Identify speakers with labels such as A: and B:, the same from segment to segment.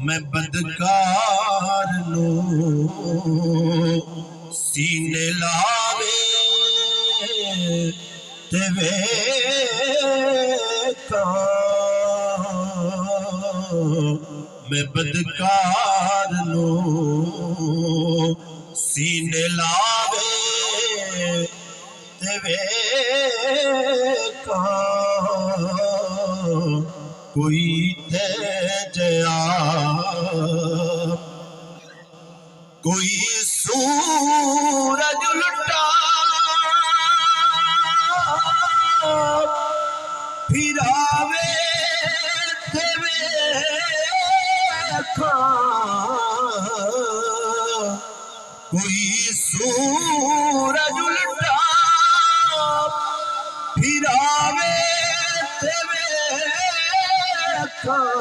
A: میں بدکار نو سینے لاوے تے ویکھاں میں بدکار نو سینے لاوے تے ویکھاں کوئی تے جیا کوئی سورج لٹا پھراوے تے ویکھاں کوئی سورج لٹا پھراوے تے ویکھاں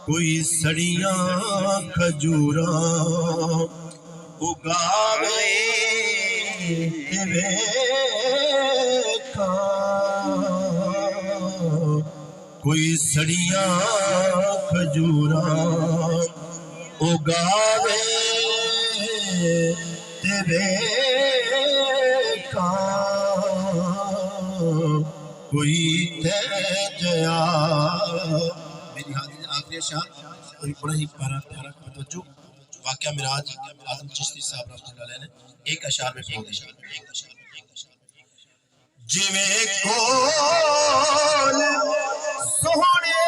A: کوئی سڑیاں کھجوراں اگاوے تے ویکھاں کوئی سڑیاں کھجوراں اگاوے تے ویکھاں کوئی تے جیا میری حاضر آخری اشعار اور بڑا ہی پیارا توجہ واقعہ معراج اعظم چشتی صاحب رحمۃ اللہ علیہ نے ایک اشعار میں پڑھ دیا جویں کول سوہنے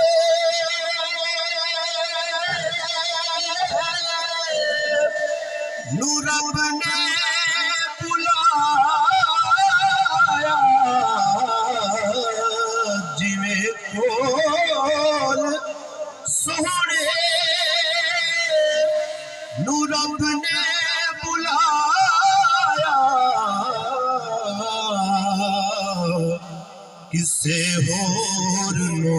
A: نو رب نے بلایا جویں کول سوہنے نو رب نے بلایا کسے ہور نو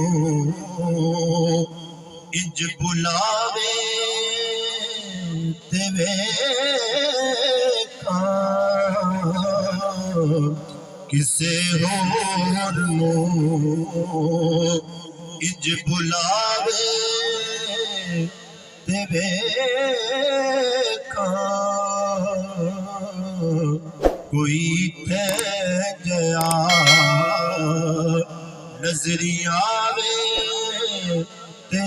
A: انج بلاوے تے ویکھاں کسے ہور نو انج بلاوے تے ویکھاں کوئی تے جیا نظری آوے تے